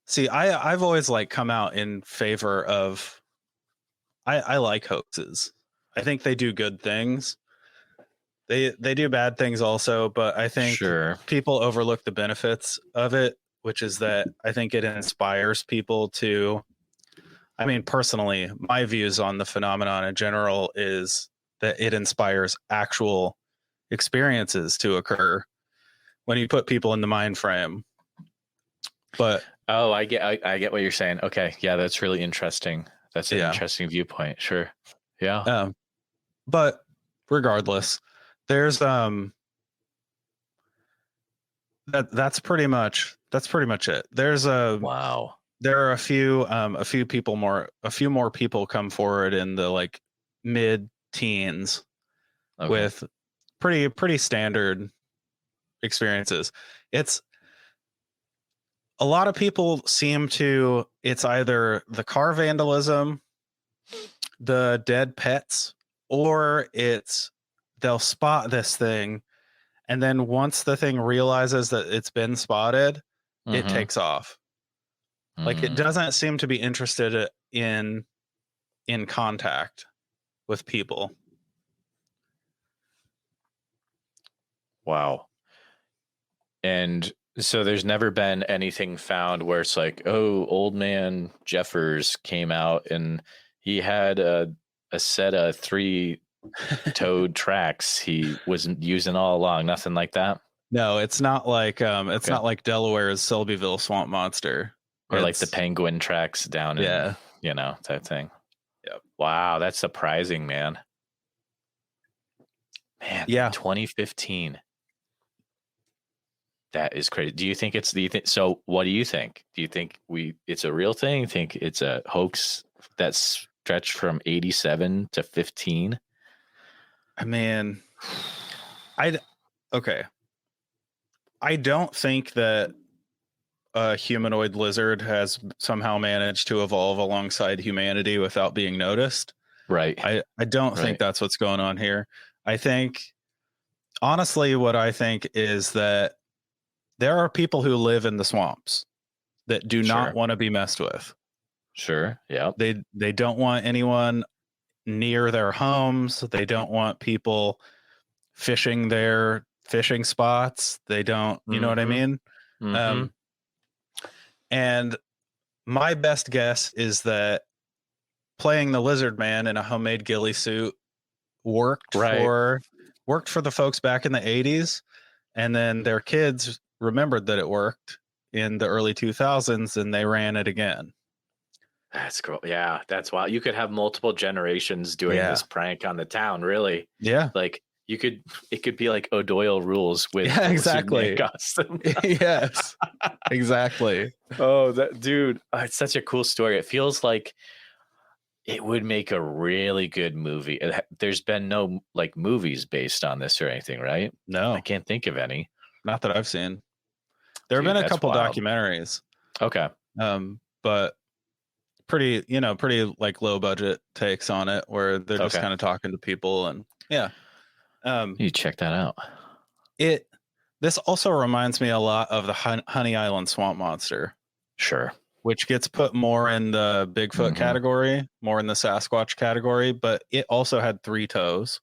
see, I've always like come out in favor of, I like hoaxes. I think they do good things. They do bad things also, but I think people overlook the benefits of it, which is that I think it inspires people to, I mean, personally, my views on the phenomenon in general is that it inspires actual experiences to occur when you put people in the mind frame. But I get what you're saying. Okay. Yeah, that's really interesting. That's an interesting viewpoint. Sure. Yeah. But regardless, there's that's pretty much it. There's wow. There are a few more people come forward in the like mid teens with pretty standard experiences. It's a lot of people seem to, it's either the car vandalism, the dead pets, or it's they'll spot this thing, and then once the thing realizes that it's been spotted, it takes off. Like it doesn't seem to be interested in contact with people. Wow. And so there's never been anything found where it's like, oh, old man Jeffers came out and he had a set of 3-toed tracks he was using all along. Nothing like that. No, it's not like not like Delaware's Selbyville swamp monster. Or like the penguin tracks down in, type thing. Yep. Wow, that's surprising, man. Man, yeah. 2015. That is crazy. Do you think so what do you think? Do you think it's a real thing? You think it's a hoax that's stretched from 87 to 15? I mean, okay. I don't think that a humanoid lizard has somehow managed to evolve alongside humanity without being noticed. Right. I don't think that's what's going on here. I think, honestly, what I think is that there are people who live in the swamps that do not want to be messed with. Sure. Yeah. They don't want anyone near their homes. They don't want people fishing their fishing spots. They don't, you know what I mean? And my best guess is that playing the lizard man in a homemade ghillie suit worked for the folks back in the 80s, and then their kids remembered that it worked in the early 2000s and they ran it again. That's cool. Yeah, that's wild. You could have multiple generations doing this prank on the town, really. Yeah. Like it could be like O'Doyle rules with exactly. Yes. Exactly. Oh, that dude, it's such a cool story. It feels like it would make a really good movie. There's been no like movies based on this or anything, right? No. I can't think of any. Not that I've seen. There have been a couple documentaries. Okay. But pretty like low budget takes on it where they're just kind of talking to people and you check that out. This also reminds me a lot of the Honey Island swamp monster. Sure. Which gets put more in the Bigfoot category, more in the Sasquatch category, but it also had 3 toes,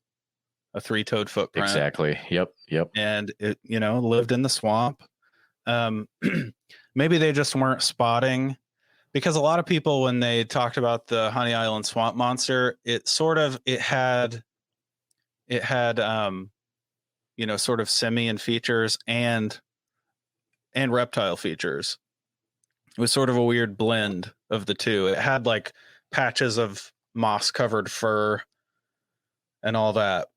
a 3-toed footprint. Exactly. Yep. And it, lived in the swamp. Maybe they just weren't spotting, because a lot of people, when they talked about the Honey Island swamp monster, it had sort of simian features and reptile features. It was sort of a weird blend of the two. It had like patches of moss covered fur and all that.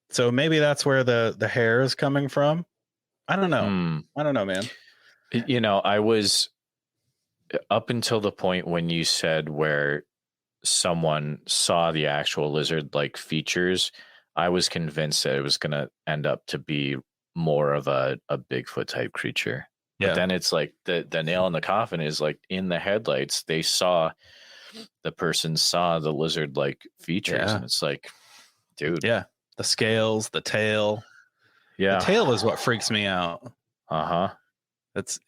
So maybe that's where the hair is coming from. I don't know. I don't know, man. You know, I was up until the point when you said where someone saw the actual lizard-like features, I was convinced that it was going to end up to be more of a Bigfoot type creature. But then it's like the nail in the coffin is like in the headlights, the person saw the lizard-like features, and it's like, dude. Yeah. The scales, the tail. Yeah. The tail is what freaks me out. Uh-huh. That's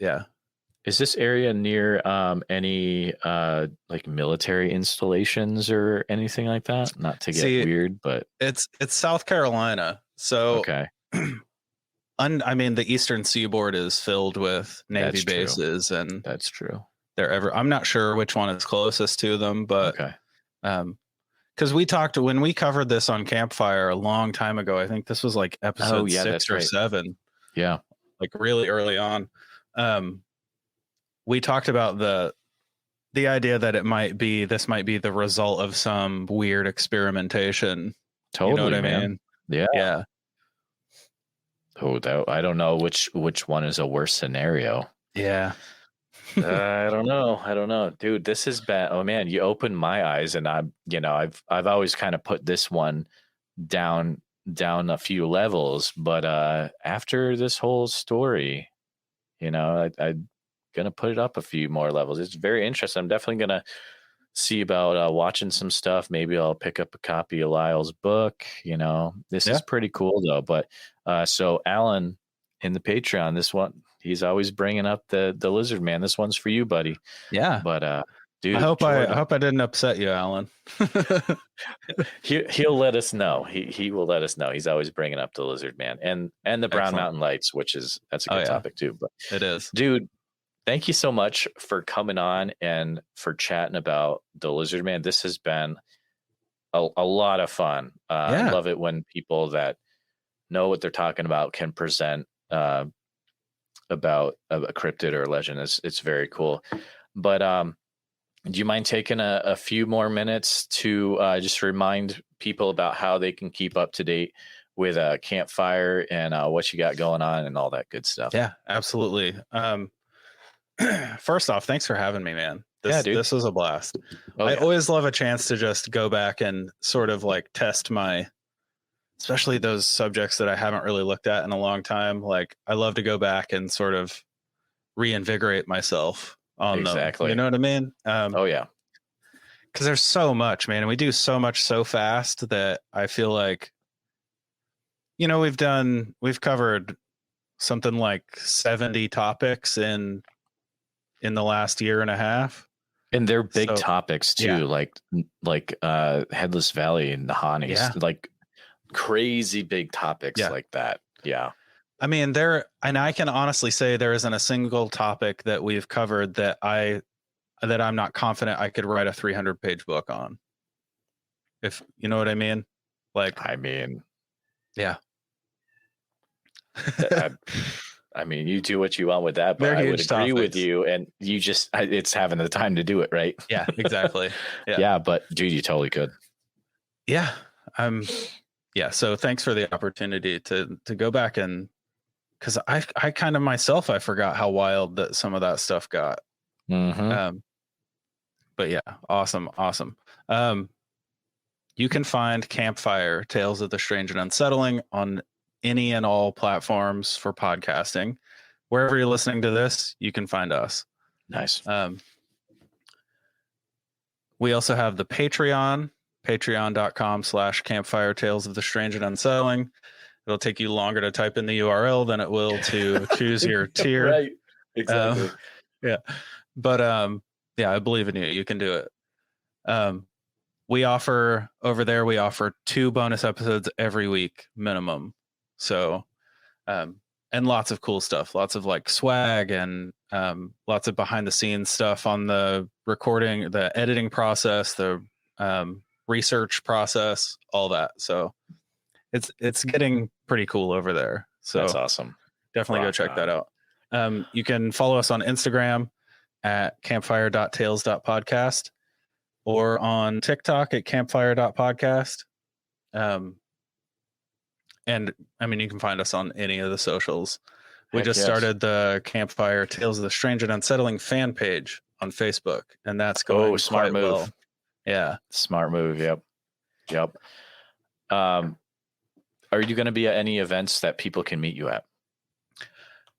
Is this area near any like military installations or anything like that? Not to get weird, but it's South Carolina. So okay. I mean, the eastern seaboard is filled with Navy bases, and that's true. I'm not sure which one is closest to them, but because when we covered this on Campfire a long time ago, I think this was like episode 6 or 7. Yeah, like really early on. We talked about the idea that this might be the result of some weird experimentation. Totally, you know what I mean? Yeah. Oh, I don't know which one is a worse scenario. Yeah. I don't know, dude. This has been. Oh man, you opened my eyes, and I've always kind of put this one down a few levels, but after this whole story, I'm gonna put it up a few more levels. It's very interesting. I'm definitely gonna see about watching some stuff. Maybe I'll pick up a copy of Lyle's book. This is pretty cool though. But so Alan in the Patreon, this one, he's always bringing up the lizard man. This one's for you, buddy. Yeah. But dude, I hope I didn't upset you, Alan. He'll let us know. He will let us know. He's always bringing up the lizard man and the Brown Mountain Lights, that's a good topic too. But it is, dude. Thank you so much for coming on and for chatting about the lizard man. This has been a lot of fun. I love it when people that know what they're talking about can present about a cryptid or a legend. It's very cool. But do you mind taking a few more minutes to just remind people about how they can keep up to date with Campfire and what you got going on and all that good stuff? Yeah, absolutely. First off, thanks for having me, man. This was a blast. I always love a chance to just go back and sort of like test especially those subjects that I haven't really looked at in a long time. Like I love to go back and sort of reinvigorate myself on them. You know what I mean? Because there's so much, man, and we do so much so fast that I feel like, we've covered something like 70 topics in the last year and a half, and they're big topics too, like Headless Valley and the Hanis, like crazy big topics like that. I mean, and I can honestly say there isn't a single topic that we've covered that I'm not confident I could write a 300-page book on, if you know what I mean. I mean, you do what you want with that, but I would agree with you. And you just, it's having the time to do it, right? Yeah, exactly. Yeah, but dude, you totally could. Yeah. So thanks for the opportunity to go back and, because I kind of myself, I forgot how wild that some of that stuff got. Mm-hmm. But yeah, awesome. You can find Campfire, Tales of the Strange and Unsettling on any and all platforms for podcasting. Wherever you're listening to this, you can find us. Nice. We also have the Patreon, patreon.com/Campfire Tales of the Strange and Unsettling. It'll take you longer to type in the URL than it will to choose your tier. Right. Exactly. But I believe in you. You can do it. We offer 2 bonus episodes every week minimum. So, and lots of cool stuff, lots of like swag and lots of behind the scenes stuff on the recording, the editing process, the research process, all that. So it's getting pretty cool over there. So that's awesome. Definitely go check that out. You can follow us on Instagram at campfire.tales.podcast or on TikTok at campfire.podcast. And I mean, you can find us on any of the socials. we Heck just yes. started the Campfire Tales of the Strange and Unsettling fan page on Facebook, and that's going smart quite move. well. Yeah. Smart move. Yep. Are you going to be at any events that people can meet you at?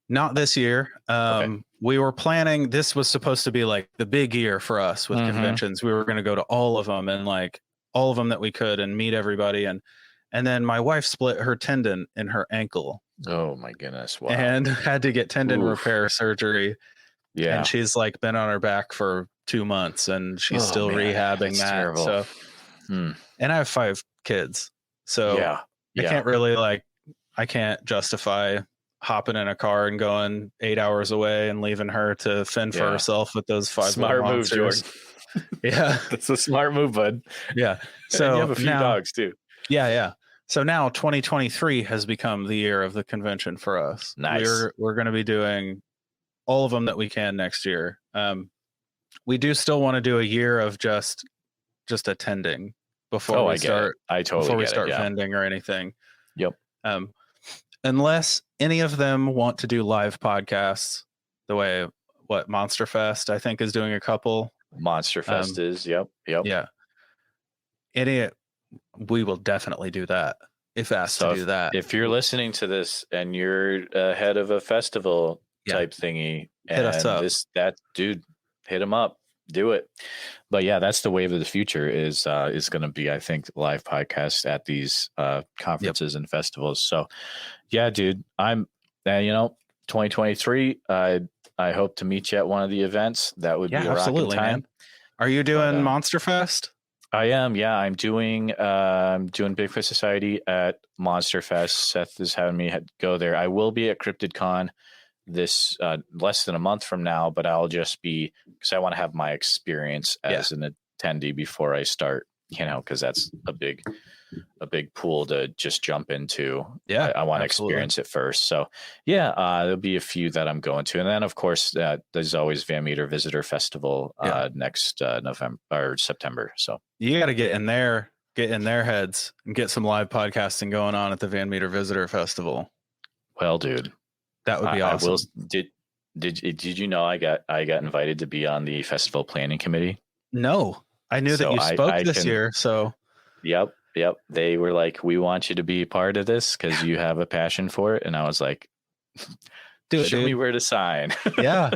Not this year. Okay. We were planning, this was supposed to be like the big year for us with conventions. We were going to go to all of them and like all of them that we could and meet everybody. And then my wife split her tendon in her ankle. Oh my goodness. Wow. And had to get tendon Oof. repair surgery. Yeah. And she's like been on her back for 2 months and she's still rehabbing that's that. terrible. So, and I have 5 kids. So yeah. I can't really I can't justify hopping in a car and going 8 hours away and leaving her to fend for herself with those 5 smart move, Jordan. Yeah. That's a smart move, bud. Yeah. So and you have a few dogs too. Yeah. So now 2023 has become the year of the convention for us. Nice. We're going to be doing all of them that we can next year. We do still want to do a year of just attending before we start. I totally before we get start it, yeah. vending or anything. Yep. Unless any of them want to do live podcasts, the way Monster Fest I think is doing a couple. Monster Fest is. Yep. Yeah. We will definitely do that if asked to do that. If you're listening to this and you're head of a festival type thingy, hit us up. Dude, hit them up. Do it. But yeah, that's the wave of the future is going to be, I think, live podcasts at these conferences and festivals. So yeah, dude, I'm 2023. I hope to meet you at one of the events. That would be a rocking time. Man. Are you doing Monster Fest? I am. Yeah, I'm doing Bigfoot Society at Monster Fest. Seth is having me go there. I will be at Cryptid Con this less than a month from now, but I'll just be, because I want to have my experience as an attendee before I start, because that's a big pool to just jump into. Yeah, I want to experience it first. So yeah, there'll be a few that I'm going to, and then of course there's always Van Meter Visitor Festival next November or September. So you got to get in their heads and get some live podcasting going on at the Van Meter Visitor Festival. Well, dude. That would be awesome. Did you know I got invited to be on the festival planning committee? No, I knew that you spoke this year. So, yep. They were like, "We want you to be part of this because you have a passion for it." And I was like, "Show me where to sign." Yeah.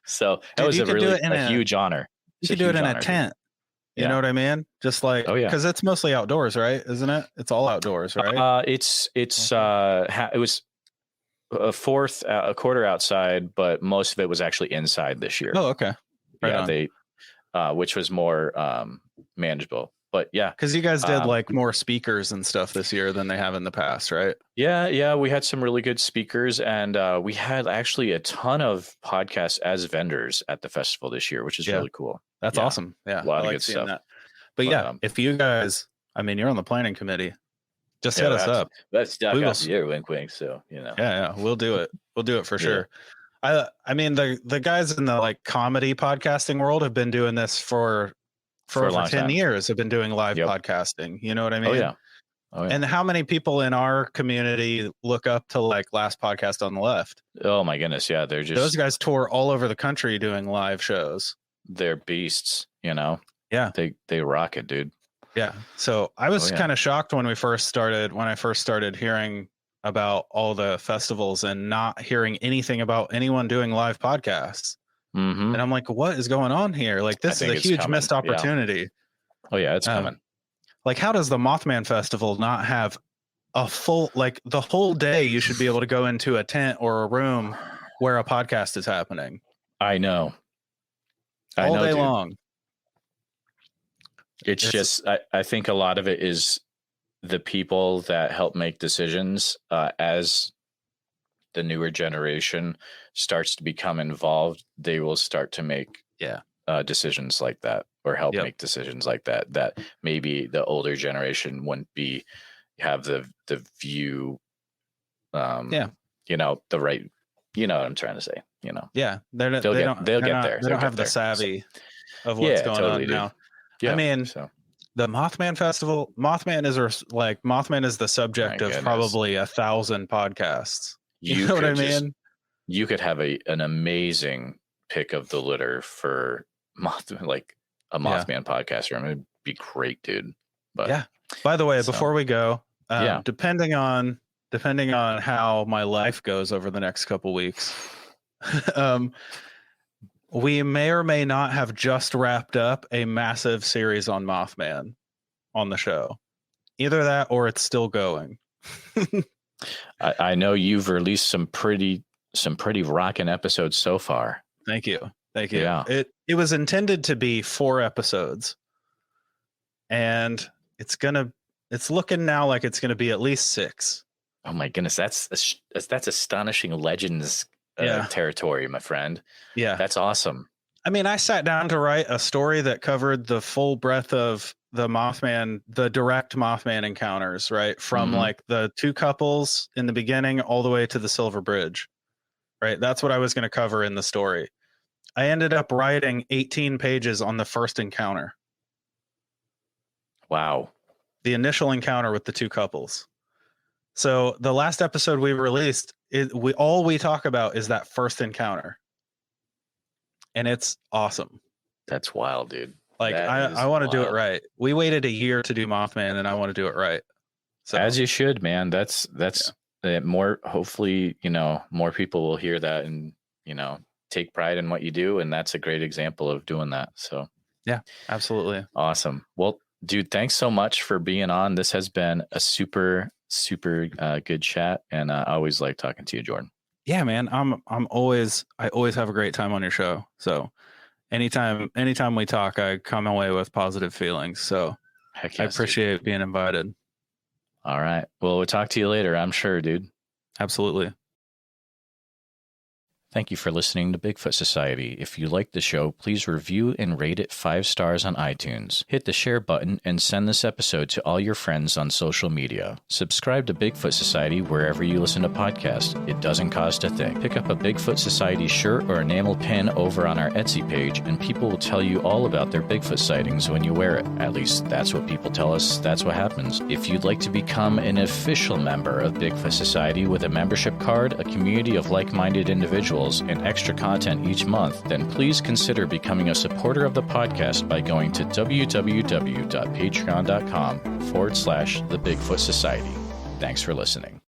So that was a huge honor. You could do it in a tent. You know what I mean? Just like, because it's mostly outdoors, right? Isn't it? It's all outdoors, right? It was a quarter outside, but most of it was actually inside this year. Oh, okay. Right on. Which was more manageable. But yeah, because you guys did like more speakers and stuff this year than they have in the past, right? Yeah, we had some really good speakers, and we had actually a ton of podcasts as vendors at the festival this year, which is really cool. That's awesome. Yeah, a lot of good stuff. That. But if you guys, you're on the planning committee. Just hit us up. Let's duck up here, wink, wink. So Yeah, we'll do it. We'll do it for sure. I mean, the guys in the like comedy podcasting world have been doing this for over 10 years. Have been doing live podcasting. You know what I mean? Oh yeah. And how many people in our community look up to like Last Podcast on the Left? Oh my goodness, yeah, they're just those guys tour all over the country doing live shows. They're beasts. Yeah, they rock it, dude. Yeah. So I was kind of shocked when I first started hearing about all the festivals and not hearing anything about anyone doing live podcasts. Mm-hmm. And I'm like, what is going on here? Like, this is a huge missed opportunity. Yeah. Oh yeah, it's coming. Like, how does the Mothman Festival not have a full, like the whole day you should be able to go into a tent or a room where a podcast is happening? I know. All day long. It's just, I think a lot of it is the people that help make decisions as the newer generation starts to become involved. They will start to make decisions like that or help make decisions like that maybe the older generation wouldn't have the view, the right, what I'm trying to say, Yeah. They'll get there. They don't have the savvy of what's going on now. Yeah, I mean, the Mothman Festival, Mothman is the subject of probably 1,000 podcasts. You know what I mean? you could have an amazing pick of the litter for like a Mothman podcast room. It'd be great, dude. But yeah. By the way, before we go, depending on how my life goes over the next couple weeks, we may or may not have just wrapped up a massive series on Mothman on the show. Either that or it's still going. I know you've released some pretty rocking episodes so far. Thank you. Yeah. It was intended to be 4 episodes, and it's looking now like it's gonna be at least 6. Oh my goodness, that's astonishing legends territory, my friend. Yeah, that's awesome. I mean, I sat down to write a story that covered the full breadth of the direct Mothman encounters, right? From like the 2 couples in the beginning all the way to the Silver Bridge, right? That's what I was going to cover in the story. I ended up writing 18 pages on the first encounter. Wow. The initial encounter with the 2 couples. So the last episode we released, all we talk about is that first encounter. And it's awesome. That's wild, dude. Like I want to do it right. We waited a year to do Mothman, and I want to do it right. So as you should, man. That's more. Hopefully, more people will hear that and take pride in what you do, and that's a great example of doing that. So yeah, absolutely awesome. Well, dude, thanks so much for being on. This has been a super good chat, and I always like talking to you, Jordan. Yeah, man. I always have a great time on your show. So anytime we talk, I come away with positive feelings. So heck yes, I appreciate being invited. All right. Well, we'll talk to you later, I'm sure, dude. Absolutely. Thank you for listening to Bigfoot Society. If you like the show, please review and rate it 5 stars on iTunes. Hit the share button and send this episode to all your friends on social media. Subscribe to Bigfoot Society wherever you listen to podcasts. It doesn't cost a thing. Pick up a Bigfoot Society shirt or enamel pin over on our Etsy page, and people will tell you all about their Bigfoot sightings when you wear it. At least that's what people tell us. That's what happens. If you'd like to become an official member of Bigfoot Society with a membership card, a community of like-minded individuals, and extra content each month, then please consider becoming a supporter of the podcast by going to www.patreon.com/The Bigfoot Society. Thanks for listening.